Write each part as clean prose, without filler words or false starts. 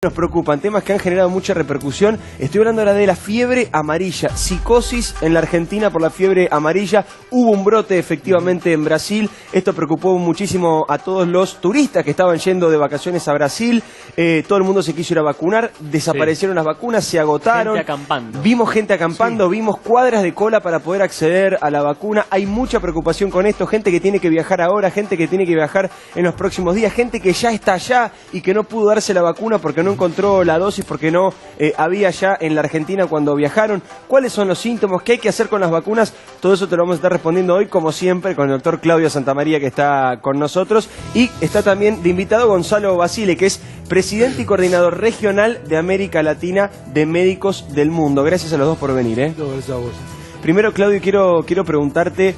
Nos preocupan, temas que han generado mucha repercusión. Estoy hablando ahora de la fiebre amarilla, psicosis en la Argentina por la fiebre amarilla. Hubo un brote efectivamente en Brasil. Esto preocupó muchísimo a todos los turistas que estaban yendo de vacaciones a Brasil. Todo el mundo se quiso ir a vacunar, desaparecieron las vacunas, se agotaron. Gente acampando. Vimos gente acampando, vimos cuadras de cola para poder acceder a la vacuna. Hay mucha preocupación con esto, gente que tiene que viajar ahora, gente que tiene que viajar en los próximos días, gente que ya está allá y que no pudo darse la vacuna porque no encontró la dosis, porque no había ya en la Argentina cuando viajaron. ¿Cuáles son los síntomas? ¿Qué hay que hacer con las vacunas? Todo eso te lo vamos a estar respondiendo hoy, como siempre, con el doctor Claudio Santamaría, que está con nosotros. Y está también de invitado Gonzalo Basile, que es presidente y coordinador regional de América Latina de Médicos del Mundo. Gracias a los dos por venir. No, gracias a vos. Primero, Claudio, quiero preguntarte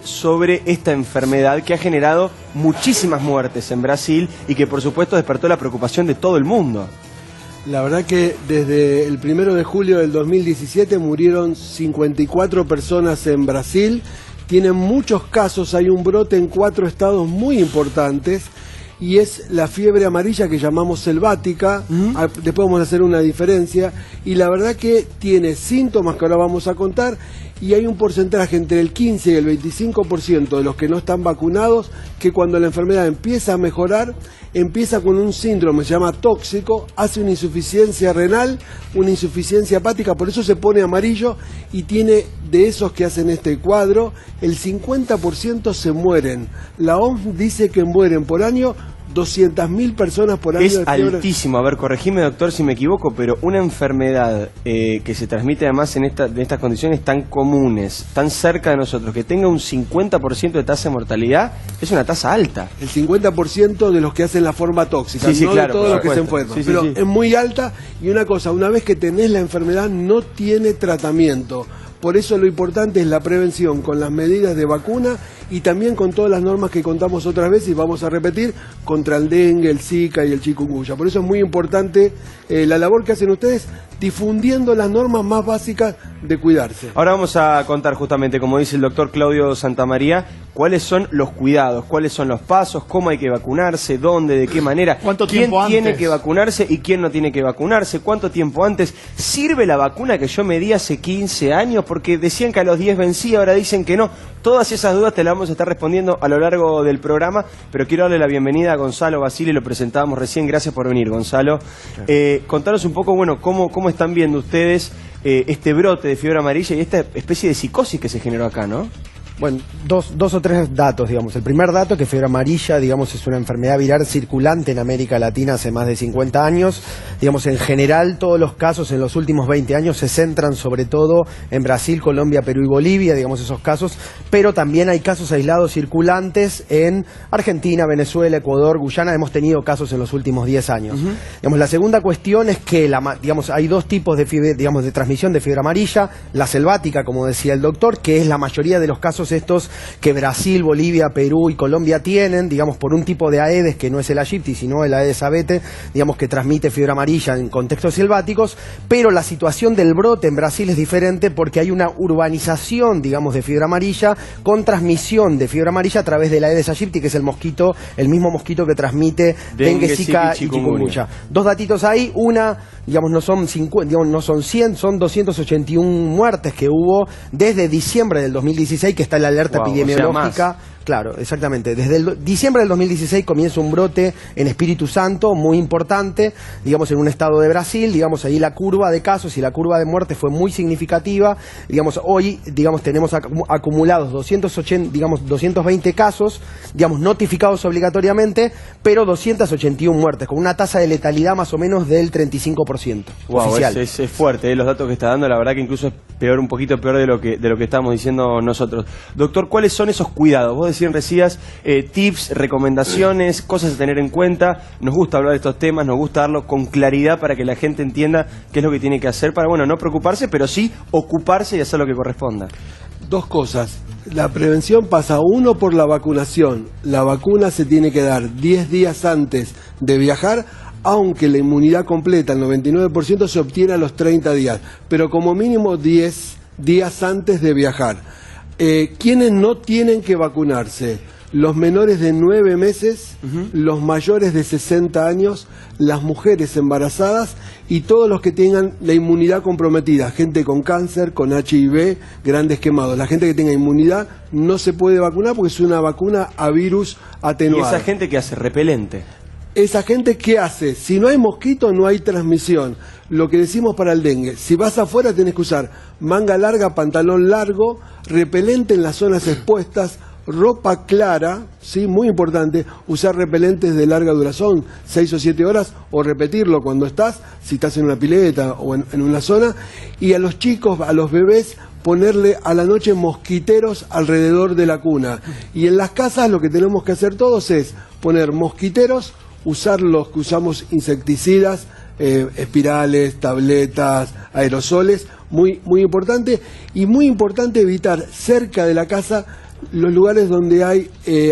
sobre esta enfermedad que ha generado muchísimas muertes en Brasil y que por supuesto despertó la preocupación de todo el mundo. La verdad que desde el 1 de julio del 2017 murieron 54 personas en Brasil. Tienen muchos casos, hay un brote en 4 estados muy importantes. Y es la fiebre amarilla que llamamos selvática. Después vamos a hacer una diferencia. Y la verdad que tiene síntomas que ahora vamos a contar. Y hay un porcentaje entre el 15 y el 25% de los que no están vacunados, que cuando la enfermedad empieza a mejorar, empieza con un síndrome, se llama tóxico, hace una insuficiencia renal, una insuficiencia hepática, por eso se pone amarillo, y tiene, de esos que hacen este cuadro, el 50% se mueren. La OMS dice que mueren por año 200.000 personas por año. Es de fiebre. altísimo. A ver, corregime, doctor, si me equivoco, pero una enfermedad que se transmite además en estas condiciones tan comunes, tan cerca de nosotros, que tenga un 50% de tasa de mortalidad, es una tasa alta. El 50% de los que hacen la forma tóxica, sí, no claro, de todos los que se supuesto. enferman. Sí, pero sí. es muy alta, y una cosa, una vez que tenés la enfermedad no tiene tratamiento. Por eso lo importante es la prevención con las medidas de vacuna y también con todas las normas que contamos otras veces y vamos a repetir contra el dengue, el zika y el chikungunya. Por eso es muy importante la labor que hacen ustedes difundiendo las normas más básicas de cuidarse. Ahora vamos a contar justamente, como dice el doctor Claudio Santamaría, cuáles son los cuidados, cuáles son los pasos, cómo hay que vacunarse, dónde, de qué manera, ¿Cuánto quién tiempo tiene antes? que vacunarse y quién no tiene que vacunarse, cuánto tiempo antes. ¿Sirve la vacuna que yo me di hace 15 años? Porque decían que a los 10 vencía, ahora dicen que no. Todas esas dudas te las vamos a estar respondiendo a lo largo del programa, pero quiero darle la bienvenida a Gonzalo Basile, lo presentábamos recién. Gracias por venir, Gonzalo. Contanos un poco, bueno, cómo están viendo ustedes este brote de fiebre amarilla y esta especie de psicosis que se generó acá, ¿no? Bueno, dos o tres datos, digamos. El primer dato, que fiebre amarilla, digamos, es una enfermedad viral circulante en América Latina hace más de 50 años. Digamos, en general, todos los casos en los últimos 20 años se centran sobre todo en Brasil, Colombia, Perú y Bolivia, digamos, esos casos. Pero también hay casos aislados circulantes en Argentina, Venezuela, Ecuador, Guyana. Hemos tenido casos en los últimos 10 años. Digamos, la segunda cuestión es que, digamos, hay dos tipos de fiebre, digamos, de transmisión de fiebre amarilla. La selvática, como decía el doctor, que es la mayoría de los casos estos que Brasil, Bolivia, Perú y Colombia tienen, digamos, por un tipo de Aedes que no es el Aegypti, sino el Aedes aegypti, digamos, que transmite fiebre amarilla en contextos selváticos. Pero la situación del brote en Brasil es diferente porque hay una urbanización, digamos, de fiebre amarilla con transmisión de fiebre amarilla a través del Aedes aegypti, que es el mismo mosquito que transmite dengue, zika y chikungunya. Dos datitos ahí. Una, digamos, no son 50, digamos, no son 100, son 281 muertes que hubo desde diciembre del 2016, que está en la alerta epidemiológica. O sea, claro, exactamente. Desde diciembre del 2016 comienza un brote en Espíritu Santo muy importante, digamos, en un estado de Brasil. Digamos, ahí la curva de casos y la curva de muertes fue muy significativa. Digamos, hoy, digamos, tenemos acumulados 220 casos, digamos, notificados obligatoriamente, pero 281 muertes, con una tasa de letalidad más o menos del 35%. Wow, oficial. es fuerte, los datos que está dando, la verdad que incluso es peor, un poquito peor de lo que estamos diciendo nosotros. Doctor, ¿cuáles son esos cuidados? Vos decías, tips, recomendaciones, cosas a tener en cuenta. Nos gusta hablar de estos temas, nos gusta darlo con claridad para que la gente entienda qué es lo que tiene que hacer para, bueno, no preocuparse, pero sí ocuparse y hacer lo que corresponda. Dos cosas. La prevención pasa, uno, por la vacunación. La vacuna se tiene que dar 10 días antes de viajar, aunque la inmunidad completa, el 99%, se obtiene a los 30 días, pero como mínimo 10 días antes de viajar. ¿Quiénes no tienen que vacunarse? los menores de 9 meses, los mayores de 60 años, las mujeres embarazadas y todos los que tengan la inmunidad comprometida, gente con cáncer, con HIV, grandes quemados. La gente que tenga inmunidad no se puede vacunar porque es una vacuna a virus atenuado. ¿Y esa gente que hace? Repelente. Esa gente, ¿qué hace? Si no hay mosquito, no hay transmisión. Lo que decimos para el dengue, si vas afuera tenés que usar manga larga, pantalón largo, repelente en las zonas expuestas, ropa clara, ¿sí? Muy importante, usar repelentes de larga duración, 6 o 7 horas, o repetirlo cuando estás, si estás en una pileta o en una zona, y a los chicos, a los bebés, ponerle a la noche mosquiteros alrededor de la cuna. Y en las casas lo que tenemos que hacer todos es poner mosquiteros, usar los que usamos insecticidas, espirales, tabletas, aerosoles, muy importante, y muy importante evitar cerca de la casa los lugares donde hay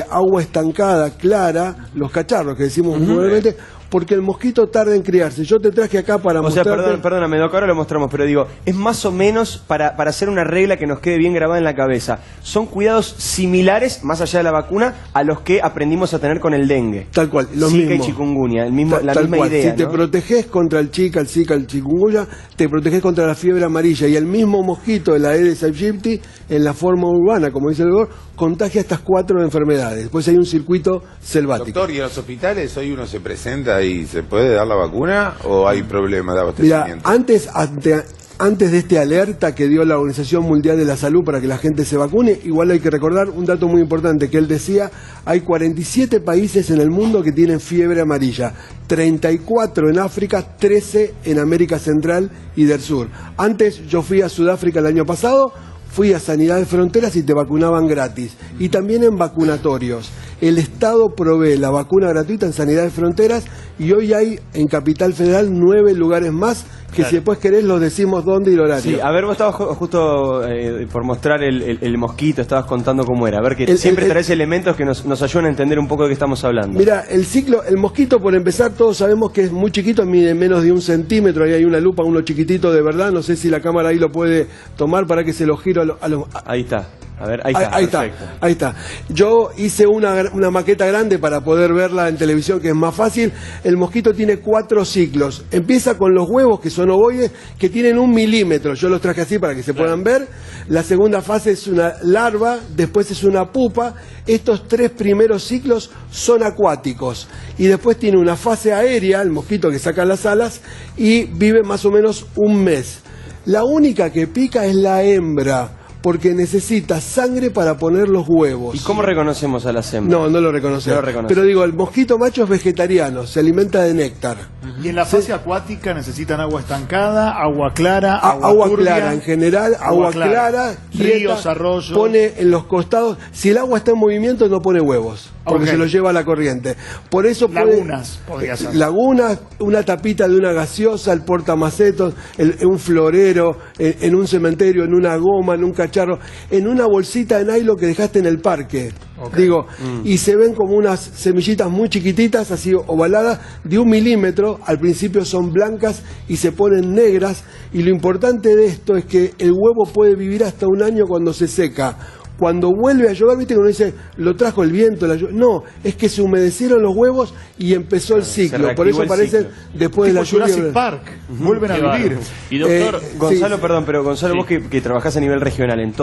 agua estancada, clara, los cacharros que decimos probablemente, porque el mosquito tarda en criarse. Yo te traje acá para mostrarte... O sea, perdóname, Doc, ahora lo mostramos, pero digo, es más o menos para hacer una regla que nos quede bien grabada en la cabeza. Son cuidados similares, más allá de la vacuna, a los que aprendimos a tener con el dengue. Tal cual, lo Zika mismo. y chikungunya, la misma cual. idea, Si te ¿no? proteges contra el Zika, el chikungunya, te proteges contra la fiebre amarilla. Y el mismo mosquito de la Aedes aegypti, en la forma urbana, como dice el doctor, contagia estas 4 enfermedades. Después hay un circuito selvático. Doctor, ¿y en los hospitales hoy uno se presenta y se puede dar la vacuna o hay problema de abastecimiento? Mira, antes de este alerta que dio la Organización Mundial de la Salud para que la gente se vacune, igual hay que recordar un dato muy importante que él decía, hay 47 países en el mundo que tienen fiebre amarilla, 34 en África, 13 en América Central y del Sur. Antes yo fui a Sudáfrica el año pasado, fui a Sanidad de Fronteras y te vacunaban gratis. Y también en vacunatorios. El Estado provee la vacuna gratuita en Sanidad de Fronteras y hoy hay en Capital Federal 9 lugares más que si después querés los decimos dónde y el horario. Sí, a ver, vos estabas justo por mostrar el mosquito, estabas contando cómo era. A ver, que siempre traes elementos que nos ayudan a entender un poco de qué estamos hablando. Mira, el mosquito, por empezar, todos sabemos que es muy chiquito, mide menos de 1 centímetro, ahí hay una lupa, uno chiquitito de verdad, no sé si la cámara ahí lo puede tomar para que se lo giro a los... Ahí está. A ver, ahí está. Yo hice una maqueta grande para poder verla en televisión, que es más fácil. El mosquito tiene 4 ciclos. Empieza con los huevos, que son ovoides, que tienen 1 milímetro. Yo los traje así para que se puedan ver. La segunda fase es una larva, después es una pupa. Estos 3 primeros ciclos son acuáticos. Y después tiene una fase aérea, el mosquito que saca las alas, y vive más o menos 1 mes. La única que pica es la hembra, porque necesita sangre para poner los huevos. ¿Y cómo reconocemos a las hembras? No lo reconocemos. Pero digo, el mosquito macho es vegetariano, se alimenta de néctar. Y en la fase acuática necesitan agua estancada, agua clara, agua turbia, clara, en general, agua clara, ríos, quieta, arroyos. pone en los costados. Si el agua está en movimiento, no pone huevos, porque se lo lleva a la corriente. Por eso lagunas, podría ser. Lagunas, una tapita de una gaseosa, el portamacetos, un florero, en un cementerio, en una goma, en un cacharro, en una bolsita de nylon que dejaste en el parque. Digo, y se ven como unas semillitas muy chiquititas, así ovaladas, de 1 milímetro. Al principio son blancas y se ponen negras. Y lo importante de esto es que el huevo puede vivir hasta 1 año cuando se seca. Cuando vuelve a llover, viste que uno dice, lo trajo el viento, la lluvia. No, es que se humedecieron los huevos y empezó el ciclo. Por eso aparecen después de la lluvia. Jurassic Park, vuelven a vivir. Y doctor, Gonzalo, sí. Perdón, pero Gonzalo, vos que trabajás a nivel regional en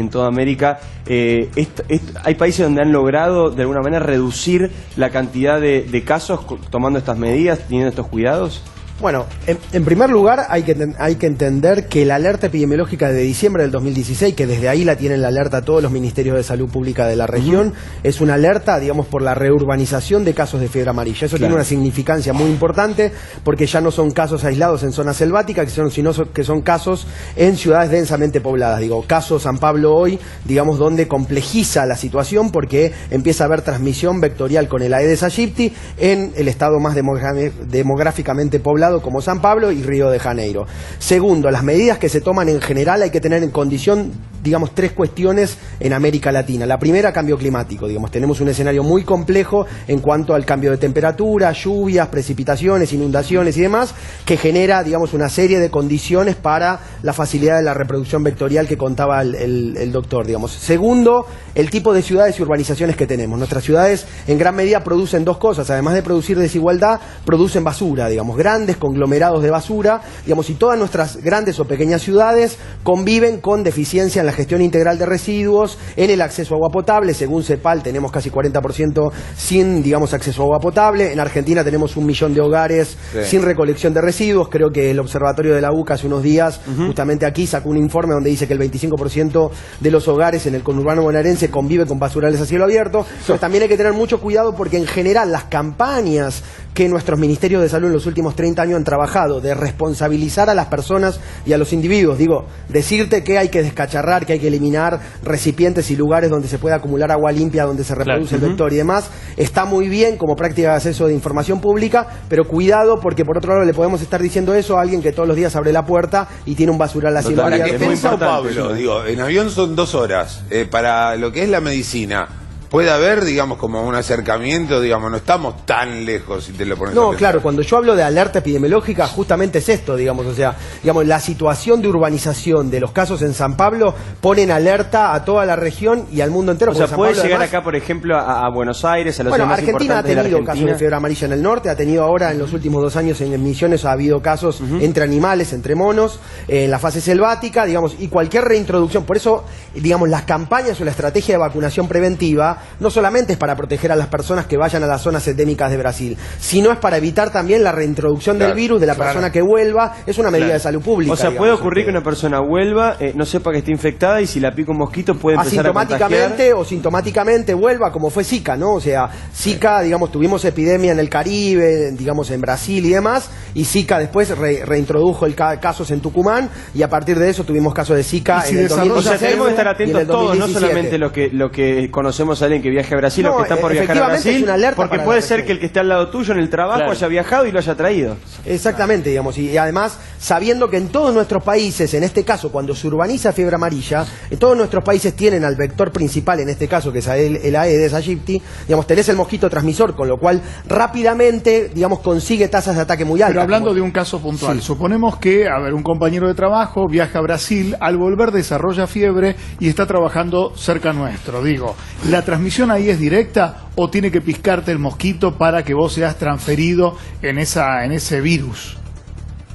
toda América, hay países donde han logrado de alguna manera reducir la cantidad de casos tomando estas medidas, teniendo estos cuidados. Bueno, en primer lugar hay que entender que la alerta epidemiológica de diciembre del 2016, que desde ahí la tienen la alerta todos los ministerios de salud pública de la región, es una alerta, digamos, por la reurbanización de casos de fiebre amarilla. Eso tiene una significancia muy importante porque ya no son casos aislados en zonas selváticas, sino que son casos en ciudades densamente pobladas. Digo, caso San Pablo hoy, digamos, donde complejiza la situación porque empieza a haber transmisión vectorial con el Aedes aegypti en el estado más demográficamente poblado consolidado como San Pablo y Río de Janeiro. Segundo, las medidas que se toman en general hay que tener en condición, digamos, 3 cuestiones en América Latina. La primera, cambio climático. Digamos, tenemos un escenario muy complejo en cuanto al cambio de temperatura, lluvias, precipitaciones, inundaciones y demás, que genera, digamos, una serie de condiciones para la facilidad de la reproducción vectorial que contaba el doctor, digamos. Segundo, el tipo de ciudades y urbanizaciones que tenemos. Nuestras ciudades en gran medida producen 2 cosas, además de producir desigualdad, producen basura, digamos, grandes conglomerados de basura, digamos, y todas nuestras grandes o pequeñas ciudades conviven con deficiencia en la gestión integral de residuos, en el acceso a agua potable. Según CEPAL tenemos casi 40% sin, digamos, acceso a agua potable. En Argentina tenemos 1 millón de hogares sin recolección de residuos. Creo que el observatorio de la UCA hace unos días, justamente aquí, sacó un informe donde dice que el 25% de los hogares en el conurbano bonaerense convive con basurales a cielo abierto. Entonces también hay que tener mucho cuidado porque en general las campañas que nuestros ministerios de salud en los últimos 30 años han trabajado de responsabilizar a las personas y a los individuos, digo, decirte que hay que descacharrar, que hay que eliminar recipientes y lugares donde se puede acumular agua limpia, donde se reproduce el vector y demás, está muy bien como práctica de acceso de información pública, pero cuidado porque por otro lado le podemos estar diciendo eso a alguien que todos los días abre la puerta y tiene un basural a cielo abierto. Ahora, que esté en Sao Paulo, digo, en avión son 2 horas, para lo que es la medicina, puede haber, digamos, como un acercamiento, digamos, no estamos tan lejos si te lo pones a pensar. Claro, cuando yo hablo de alerta epidemiológica, justamente es esto, digamos, o sea, digamos, la situación de urbanización de los casos en San Pablo pone en alerta a toda la región y al mundo entero. O sea, San puede Pablo, llegar además, acá, por ejemplo, a Buenos Aires, a los ciudades más Argentina ha importantes de la tenido Argentina. casos de fiebre amarilla en el norte, ha tenido ahora en los últimos 2 años en Misiones ha habido casos entre animales, entre monos, en la fase selvática, digamos, y cualquier reintroducción. Por eso, digamos, las campañas o la estrategia de vacunación preventiva no solamente es para proteger a las personas que vayan a las zonas endémicas de Brasil, sino es para evitar también la reintroducción del virus de la persona que vuelva. Es una medida de salud pública. O sea, puede ocurrir que una persona vuelva, no sepa que está infectada y si la pica un mosquito puede empezar a contagiar. Asintomáticamente o sintomáticamente vuelva, como fue Zika, ¿no? O sea, Zika, digamos, tuvimos epidemia en el Caribe, digamos, en Brasil y demás, y Zika después reintrodujo casos en Tucumán, y a partir de eso tuvimos casos de Zika en el 2016. O sea, tenemos que estar atentos todos, no solamente los que conocemos a alguien que viaje a Brasil, los que están por viajar a Brasil, porque puede ser que el que esté al lado tuyo en el trabajo haya viajado y lo haya traído. Exactamente, digamos, y además sabiendo que en todos nuestros países, en este caso cuando se urbaniza fiebre amarilla, en todos nuestros países tienen al vector principal, en este caso que es el Aedes aegypti, digamos, tenés el mosquito transmisor, con lo cual rápidamente, digamos, consigue tasas de ataque muy altas. Pero hablando de un caso puntual, suponemos que, un compañero de trabajo viaja a Brasil, al volver desarrolla fiebre y está trabajando cerca nuestro, digo, ¿la transmisión ahí es directa o tiene que piscarte el mosquito para que vos seas transferido en ese virus?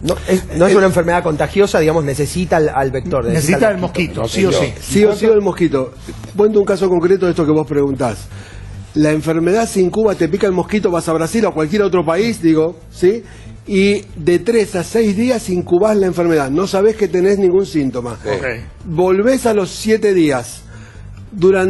No es una enfermedad contagiosa, digamos, necesita al vector. Necesita el mosquito, sí o sí. Sí o sí el mosquito. Cuento un caso concreto de esto que vos preguntás. La enfermedad se incuba, te pica el mosquito, vas a Brasil o a cualquier otro país, digo, ¿sí? Y de 3 a 6 días incubás la enfermedad. No sabés que tenés ningún síntoma. Okay. Volvés a los 7 días.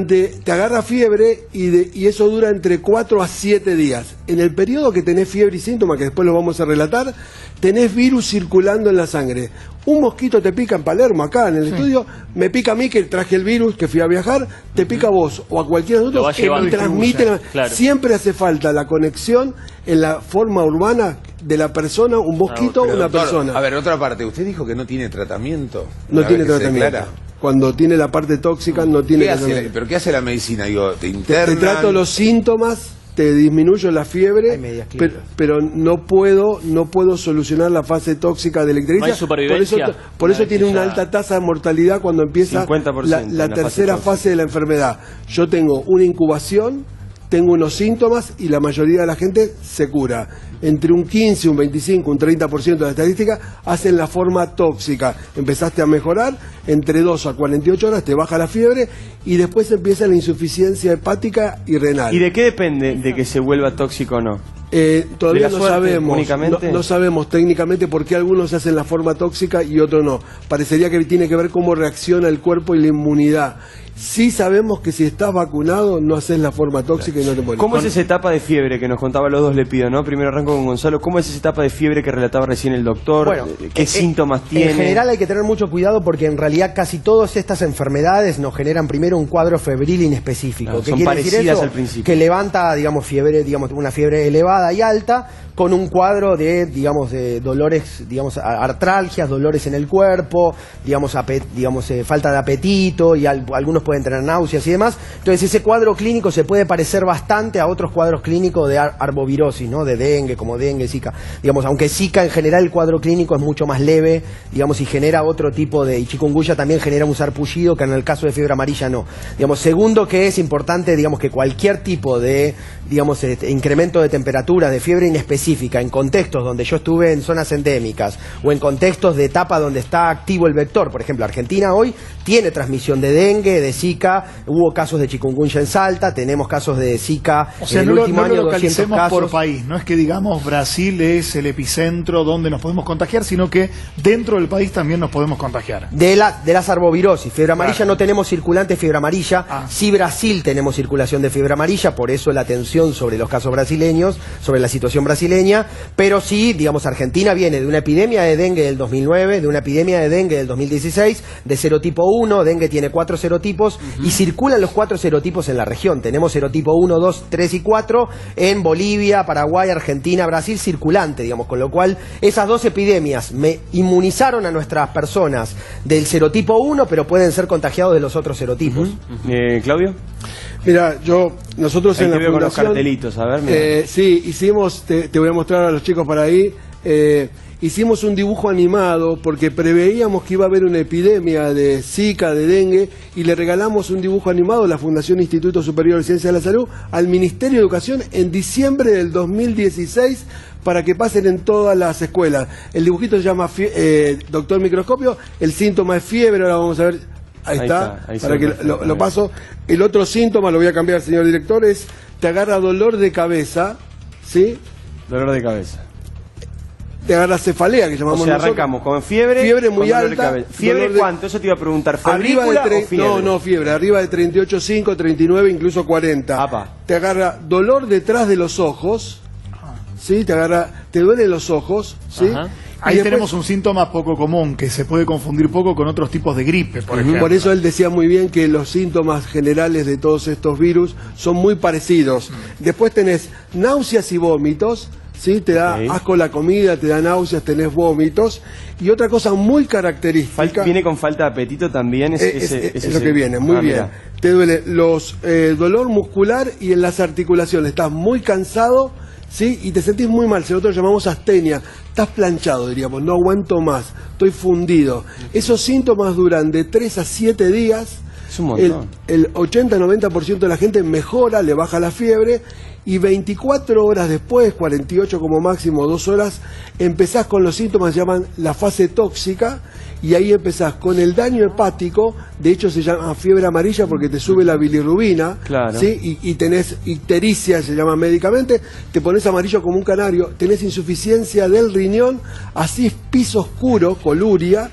Te agarra fiebre y eso dura entre 4 a 7 días. En el periodo que tenés fiebre y síntomas, que después lo vamos a relatar, tenés virus circulando en la sangre. Un mosquito te pica en Palermo, acá en el estudio, me pica a mí que traje el virus, que fui a viajar, te pica a vos o a cualquiera de nosotros, que transmite. Siempre hace falta la conexión en la forma urbana de la persona, un mosquito o una persona. A ver, otra parte, usted dijo que no tiene tratamiento. No tiene tratamiento. Cuando tiene la parte tóxica no tiene tratamiento. ¿Pero qué hace la medicina? Digo, ¿te internan? Te trato los síntomas, te disminuyo la fiebre, pero no puedo solucionar la fase tóxica del ictericia. No hay supervivencia. Por eso tiene una alta tasa de mortalidad cuando empieza la tercera fase de la enfermedad. Yo tengo una incubación, tengo unos síntomas y la mayoría de la gente se cura. Entre un 15, un 25, un 30% de la estadística hacen la forma tóxica. Empezaste a mejorar, entre 2 a 48 horas te baja la fiebre y después empieza la insuficiencia hepática y renal. ¿Y de qué depende de que se vuelva tóxico o no? Todavía no sabemos, no sabemos técnicamente por qué algunos hacen la forma tóxica y otros no. Parecería que tiene que ver cómo reacciona el cuerpo y la inmunidad. Sí sabemos que si estás vacunado no haces la forma tóxica y no te morís. ¿Cómo es esa etapa de fiebre que nos contaba los dos? Le pido, ¿no? Primero arranco con Gonzalo. ¿Cómo es esa etapa de fiebre que relataba recién el doctor? Bueno, ¿Qué síntomas tiene? En general hay que tener mucho cuidado porque en realidad casi todas estas enfermedades nos generan primero un cuadro febril inespecífico. Claro, ¿Qué son quiere decir parecidas eso? al principio. Que levanta, digamos, fiebre, digamos, una fiebre elevada y alta, con un cuadro de, digamos, de dolores, digamos, artralgias, dolores en el cuerpo, digamos, falta de apetito y algunos pueden tener náuseas y demás. Entonces ese cuadro clínico se puede parecer bastante a otros cuadros clínicos de arbovirosis, ¿no? De dengue, como dengue, zika. Digamos, aunque zika en general el cuadro clínico es mucho más leve, digamos, y genera otro tipo de, y chikungunya también genera un sarpullido que en el caso de fiebre amarilla no. Digamos, segundo, que es importante, digamos, que cualquier tipo de, digamos, incremento de temperatura, de fiebre inespecífica, en contextos donde yo estuve en zonas endémicas o en contextos de etapa donde está activo el vector. Por ejemplo, Argentina hoy tiene transmisión de dengue, de zika, hubo casos de chikungunya en Salta, tenemos casos de zika en el último año, no lo 200 localicemos casos. por país, no es que digamos Brasil es el epicentro donde nos podemos contagiar, sino que dentro del país también nos podemos contagiar. De las arbovirosis, fiebre amarilla, claro. No tenemos circulante fiebre amarilla, sí Brasil tenemos circulación de fiebre amarilla, por eso la atención sobre los casos brasileños, sobre la situación brasileña, pero sí, digamos, Argentina viene de una epidemia de dengue del 2009, de una epidemia de dengue del 2016, de serotipo 1, dengue tiene 4 serotipos, y circulan los 4 serotipos en la región. Tenemos serotipo 1, 2, 3 y 4 en Bolivia, Paraguay, Argentina, Brasil, circulante, digamos, con lo cual esas 2 epidemias me inmunizaron a nuestras personas del serotipo 1, pero pueden ser contagiados de los otros serotipos. ¿Claudio? Mira, nosotros ahí en la fundación, con los cartelitos, a ver, sí, hicimos, te voy a mostrar a los chicos para ahí, hicimos un dibujo animado porque preveíamos que iba a haber una epidemia de Zika, de dengue, y le regalamos un dibujo animado a la Fundación Instituto Superior de Ciencias de la Salud, al Ministerio de Educación en diciembre del 2016, para que pasen en todas las escuelas. El dibujito se llama Doctor Microscopio, el síntoma es fiebre, ahora vamos a ver. Ahí está, para que lo paso. El otro síntoma, lo voy a cambiar, señor director, es te agarra dolor de cabeza, ¿sí? Dolor de cabeza. Te agarra cefalea, que llamamos nosotros. Arrancamos con fiebre. Fiebre muy alta. ¿Fiebre cuánto? Eso te iba a preguntar. Arriba de fiebre? No, fiebre. Arriba de 38,5, 39, incluso 40. Apa. Te agarra dolor detrás de los ojos, ¿sí? Te duelen los ojos, ¿sí? Ajá. Ahí tenemos un síntoma poco común, que se puede confundir poco con otros tipos de gripe, por ejemplo. Por eso él decía muy bien que los síntomas generales de todos estos virus son muy parecidos. Después tenés náuseas y vómitos, ¿sí? Te da asco la comida, te da náuseas, tenés vómitos. Y otra cosa muy característica... ¿Viene con falta de apetito también? Es lo que viene, muy bien. Mira. Te duele dolor muscular y en las articulaciones. Estás muy cansado, ¿sí? Y te sentís muy mal. Nosotros llamamos astenia. Estás planchado, diríamos, no aguanto más, estoy fundido. Esos síntomas duran de 3 a 7 días. Es un montón. El 80-90% de la gente mejora, le baja la fiebre, y 24 horas después, 48 como máximo, 2 horas, empezás con los síntomas que llaman la fase tóxica, y ahí empezás con el daño hepático. De hecho se llama fiebre amarilla porque te sube la bilirrubina, claro. ¿sí? Y tenés ictericia, se llama médicamente, te pones amarillo como un canario, tenés insuficiencia del riñón, así piso oscuro, coluria,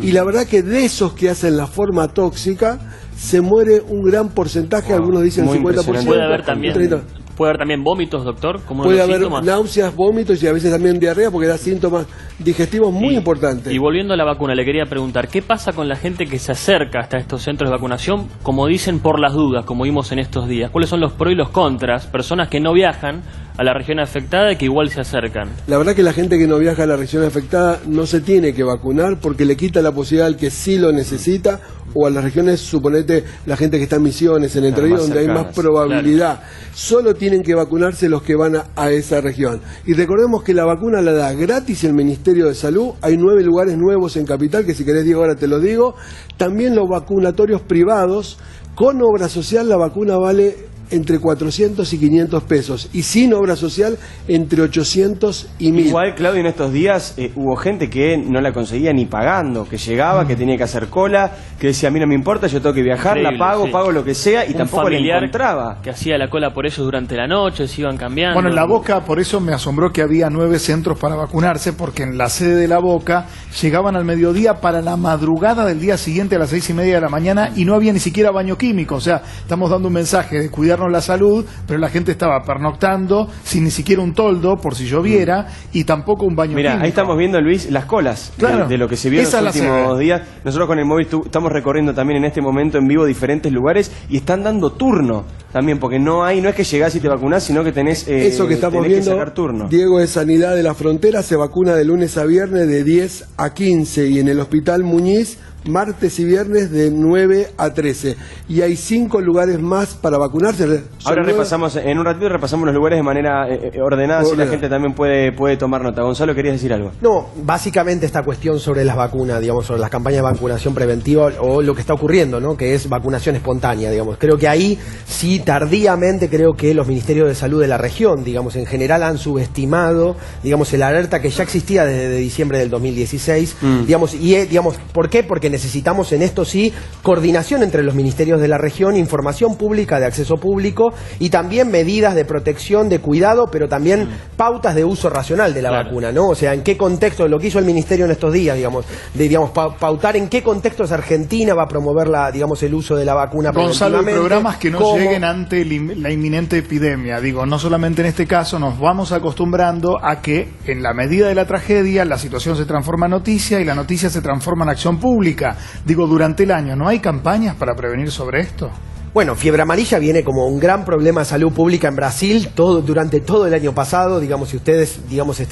y la verdad que de esos que hacen la forma tóxica se muere un gran porcentaje, algunos dicen 50%. Puede haber también 30%. ¿Puede haber también vómitos, doctor? Puede haber náuseas, vómitos y a veces también diarrea porque da síntomas digestivos muy importantes. Y volviendo a la vacuna, le quería preguntar, ¿qué pasa con la gente que se acerca hasta estos centros de vacunación, como dicen, por las dudas, como vimos en estos días? ¿Cuáles son los pros y los contras? Personas que no viajan a la región afectada y que igual se acercan. La verdad que la gente que no viaja a la región afectada no se tiene que vacunar porque le quita la posibilidad al que sí lo necesita, o a las regiones, suponete la gente que está en Misiones, en Entre Ríos, donde hay más probabilidad. Claro. Solo tienen que vacunarse los que van a esa región. Y recordemos que la vacuna la da gratis el Ministerio de Salud. Hay 9 lugares nuevos en Capital, que si querés, Diego, ahora te lo digo. También los vacunatorios privados. Con obra social la vacuna vale entre 400 y 500 pesos. Y sin obra social, entre 800 y 1000. Igual, Claudio, en estos días hubo gente que no la conseguía ni pagando, que llegaba, que tenía que hacer cola, que decía, a mí no me importa, yo tengo que viajar, Increíble, la pago, sí. pago lo que sea, y Un tampoco la familiar encontraba. que hacía la cola por ellos durante la noche, se iban cambiando. Bueno, en La Boca, por eso me asombró que había 9 centros para vacunarse, porque en la sede de La Boca llegaban al mediodía para la madrugada del día siguiente a las 6:30 de la mañana y no había ni siquiera baño químico. O sea, estamos dando un mensaje de cuidarnos la salud, pero la gente estaba pernoctando sin ni siquiera un toldo por si lloviera y tampoco un baño Mira, químico. ahí estamos viendo, Luis, las colas Claro. de lo que se vio en Esa los es la últimos sede. días. Nosotros con el móvil estamos recorriendo también en este momento en vivo diferentes lugares y están dando turno también, porque no es que llegás y te vacunás, sino que tenés, Eso que estamos tenés que viendo, sacar turno. Diego, de Sanidad de la Frontera, se vacuna de lunes a viernes de 10 a 15 y en el Hospital Muñiz martes y viernes de 9 a 13. Y hay 5 lugares más para vacunarse. Ahora repasamos, en un ratito repasamos los lugares de manera ordenada, así la gente también puede tomar nota. Gonzalo, ¿querías decir algo? No, básicamente esta cuestión sobre las vacunas, digamos, sobre las campañas de vacunación preventiva o lo que está ocurriendo, ¿no? Que es vacunación espontánea, digamos. Creo que ahí sí, tardíamente, creo que los ministerios de salud de la región, digamos, en general han subestimado, digamos, el alerta que ya existía desde diciembre del 2016, digamos, digamos, ¿por qué? Porque necesitamos en esto sí coordinación entre los ministerios de la región, información pública de acceso público y también medidas de protección, de cuidado, pero también pautas de uso racional de la vacuna, ¿no? O sea, en qué contexto, lo que hizo el ministerio en estos días, digamos, pautar en qué contextos Argentina va a promover digamos, el uso de la vacuna Gonzalo, preventivamente. programas que no ¿Cómo? lleguen ante la inminente epidemia. Digo, no solamente en este caso, nos vamos acostumbrando a que en la medida de la tragedia la situación se transforma en noticia y la noticia se transforma en acción pública. Digo, durante el año, ¿no hay campañas para prevenir sobre esto? Bueno, fiebre amarilla viene como un gran problema de salud pública en Brasil durante todo el año pasado, digamos, si ustedes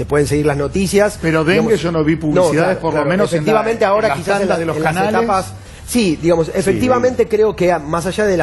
pueden seguir las noticias. Pero dengue, digamos, yo no vi publicidades, por lo menos efectivamente en ahora las quizás tandas de los las canales. etapas. Sí, digamos, efectivamente creo que más allá de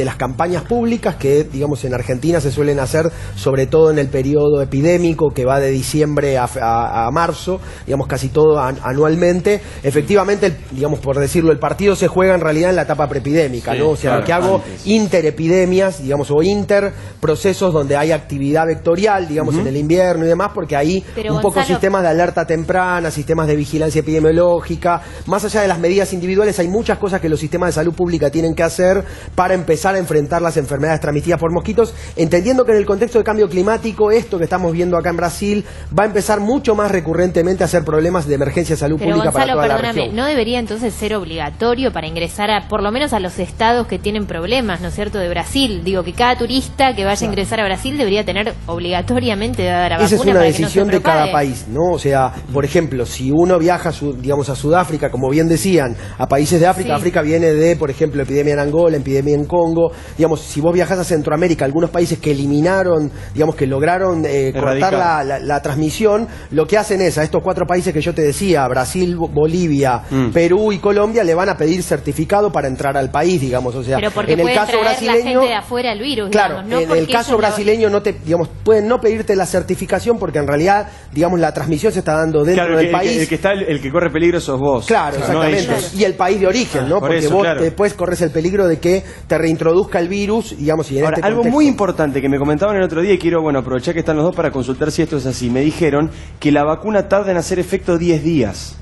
las campañas públicas que, digamos, en Argentina se suelen hacer, sobre todo en el periodo epidémico que va de diciembre a marzo, digamos, casi todo anualmente, efectivamente, digamos, por decirlo, el partido se juega en realidad en la etapa preepidémica, ¿no? O sea, claro, lo que hago antes. interepidemias, digamos, o interprocesos donde hay actividad vectorial, digamos, en el invierno y demás, porque ahí Pero, un poco Gonzalo, sistemas de alerta temprana, sistemas de vigilancia epidemiológica, más allá de las medidas individuales, hay muchas cosas que los sistemas de salud pública tienen que hacer para empezar a enfrentar las enfermedades transmitidas por mosquitos, entendiendo que en el contexto de cambio climático, esto que estamos viendo acá en Brasil, va a empezar mucho más recurrentemente a ser problemas de emergencia de salud Pero pública Gonzalo, para toda la perdóname, región. ¿no debería entonces ser obligatorio para ingresar por lo menos a los estados que tienen problemas, ¿no es cierto?, de Brasil? Digo, que cada turista que vaya a ingresar a Brasil debería tener obligatoriamente dar la vacuna. Esa es una para que no decisión se de cada propague. país, ¿no? O sea, por ejemplo, si uno viaja, digamos, a Sudáfrica, como bien decían, a países de África, Sí. África viene de, por ejemplo, epidemia en Angola, epidemia en Congo, digamos, si vos viajás a Centroamérica, algunos países que eliminaron, digamos, que lograron cortar la transmisión, lo que hacen es, a estos 4 países que yo te decía, Brasil, Bolivia, Perú y Colombia, le van a pedir certificado para entrar al país, digamos, o sea, Pero porque en el pueden caso traer brasileño, la gente de afuera el virus, claro, digamos, no en porque el caso ellos brasileño no te, digamos, pueden no pedirte la certificación porque en realidad, digamos, la transmisión se está dando dentro Claro, del país. el que corre peligro sos vos. Claro, no exactamente. ellos. Y el país de origen, ¿no? Por Porque eso, vos claro. después corres el peligro de que te reintroduzca el virus, digamos, y en Ahora, este algo contexto. muy importante que me comentaban el otro día y quiero, aprovechar que están los dos para consultar si esto es así. Me dijeron que la vacuna tarda en hacer efecto 10 días.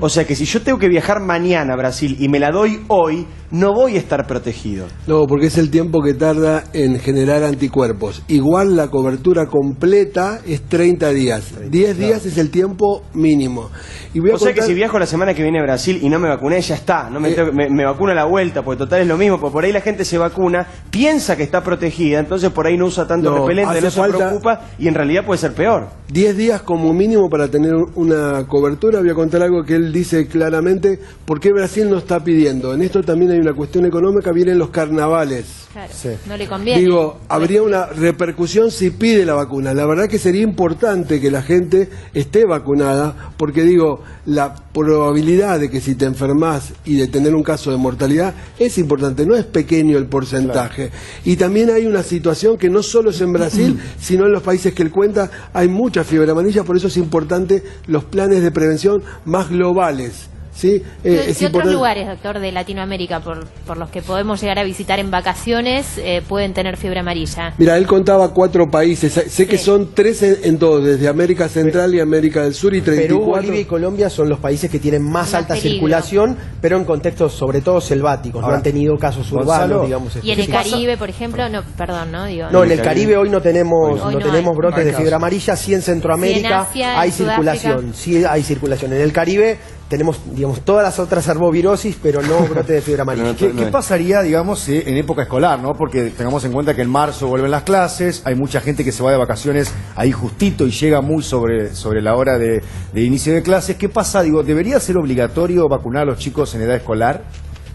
O sea que si yo tengo que viajar mañana a Brasil y me la doy hoy, no voy a estar protegido. No, porque es el tiempo que tarda en generar anticuerpos. Igual la cobertura completa es 30 días. 10 días es el tiempo mínimo. Y voy a O sea que contar- si viajo la semana que viene a Brasil y no me vacuné, ya está. No me vacuno a la vuelta, porque total es lo mismo. Porque por ahí la gente se vacuna, piensa que está protegida, entonces por ahí no usa tanto No, repelente, hace no se falta- preocupa y en realidad puede ser peor. 10 días como mínimo para tener una cobertura. Voy a contar algo que él dice claramente, ¿por qué Brasil no está pidiendo? En esto también hay una cuestión económica, vienen los carnavales. Claro, Sí. no le conviene. Digo, habría una repercusión si pide la vacuna. La verdad que sería importante que la gente esté vacunada, porque digo, la probabilidad de que si te enfermas y de tener un caso de mortalidad es importante, no es pequeño el porcentaje. Y también hay una situación que no solo es en Brasil, sino en los países que él cuenta, hay mucha fiebre amarilla, por eso es importante los planes de prevención más globales. ¿sí? ¿Y Es otros importante. lugares, doctor, de Latinoamérica por los que podemos llegar a visitar en vacaciones pueden tener fiebre amarilla? Mira, él contaba 4 países, sé que Sí. son 3 en todo, desde América Central y América del Sur y 34. Perú, Bolivia y Colombia son los países que tienen más Más alta peligro. circulación, pero en contextos sobre todo selváticos. No Ahora, han tenido casos Gonzalo, urbanos, digamos. Y en el específicos. Caribe, por ejemplo, no, perdón, ¿no? Digo, No, en el Caribe hoy no tenemos, Hoy no no tenemos hay. brotes No hay de fiebre casos. amarilla, sí en Centroamérica Sí, en Asia, hay en Sudáfrica. circulación, sí hay circulación. En el Caribe tenemos, digamos, todas las otras arbovirosis, pero no brote de fiebre amarilla. ¿Qué pasaría, digamos, en época escolar, ¿no? Porque tengamos en cuenta que en marzo vuelven las clases, hay mucha gente que se va de vacaciones ahí justito y llega muy sobre la hora de inicio de clases. ¿Qué pasa? Digo, ¿debería ser obligatorio vacunar a los chicos en edad escolar?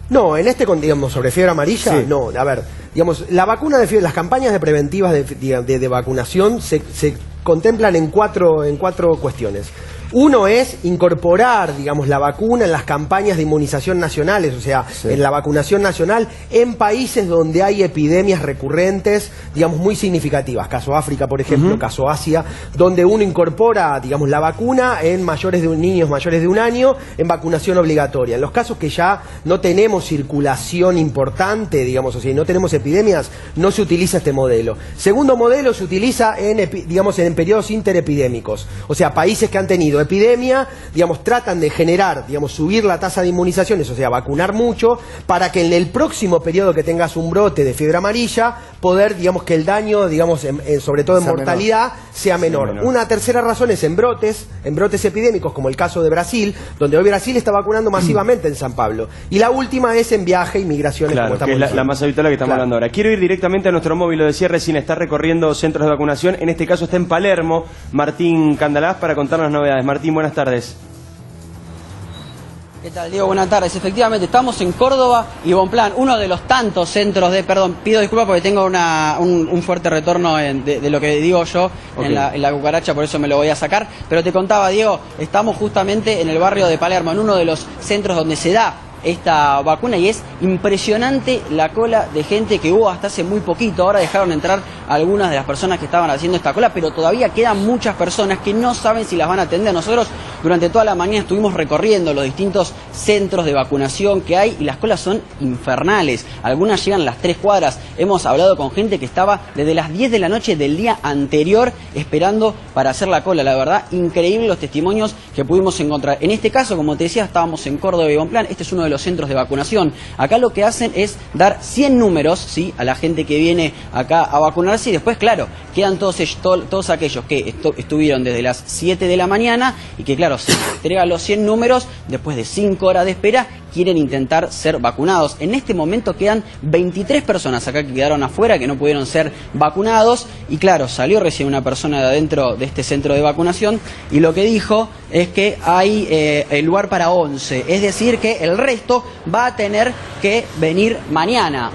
No, en digamos, sobre fiebre amarilla, Sí. no. A ver, digamos, la vacuna de fiebre, las campañas de preventivas de vacunación se contemplan en cuatro cuestiones. Uno es incorporar, digamos, la vacuna en las campañas de inmunización nacionales, o sea, Sí. en la vacunación nacional en países donde hay epidemias recurrentes, digamos, muy significativas. Caso África, por ejemplo, caso Asia, donde uno incorpora, digamos, la vacuna en niños mayores de 1 año en vacunación obligatoria. En los casos que ya no tenemos circulación importante, digamos, o sea, no tenemos epidemias, no se utiliza este modelo. Segundo modelo se utiliza digamos, en periodos interepidémicos. O sea, países que han tenido epidemia, digamos, tratan de generar, digamos, subir la tasa de inmunizaciones, o sea, vacunar mucho, para que en el próximo periodo que tengas un brote de fiebre amarilla, poder, digamos, que el daño, digamos, sobre todo en Sea mortalidad, sea menor. Una tercera razón es en brotes epidémicos, como el caso de Brasil, donde hoy Brasil está vacunando masivamente en San Pablo. Y la última es en viaje y migraciones, como Claro, estamos que es la diciendo. más habitual la que estamos Claro. hablando ahora. Quiero ir directamente a nuestro móvil, lo decía recién, está recorriendo centros de vacunación. En este caso está en Palermo, Martín Candalás, para contarnos novedades. Martín, buenas tardes. ¿Qué tal, Diego? Buenas tardes. Efectivamente, estamos en Córdoba y Bonplan, uno de los tantos centros de... Perdón, pido disculpas porque tengo un fuerte retorno de lo que digo yo en la cucaracha, por eso me lo voy a sacar. Pero te contaba, Diego, estamos justamente en el barrio de Palermo, en uno de los centros donde se da esta vacuna, y es impresionante la cola de gente que hubo hasta hace muy poquito. Ahora dejaron entrar algunas de las personas que estaban haciendo esta cola, pero todavía quedan muchas personas que no saben si las van a atender. Nosotros durante toda la mañana estuvimos recorriendo los distintos centros de vacunación que hay y las colas son infernales. Algunas llegan a las 3 cuadras. Hemos hablado con gente que estaba desde las 10 de la noche del día anterior esperando para hacer la cola. La verdad, increíble los testimonios que pudimos encontrar. En este caso, como te decía, estábamos en Córdoba y Bonplan. Este es uno de los centros de vacunación. Acá lo que hacen es dar 100 números, ¿sí?, a la gente que viene acá a vacunarse, y después, claro, quedan todos aquellos que estuvieron desde las 7 de la mañana y que, claro, se entregan los 100 números, después de 5 horas de espera, quieren intentar ser vacunados. En este momento quedan 23 personas acá que quedaron afuera, que no pudieron ser vacunados, y claro, salió recién una persona de adentro de este centro de vacunación y lo que dijo es que hay el lugar para 11, es decir que el resto va a tener que venir mañana.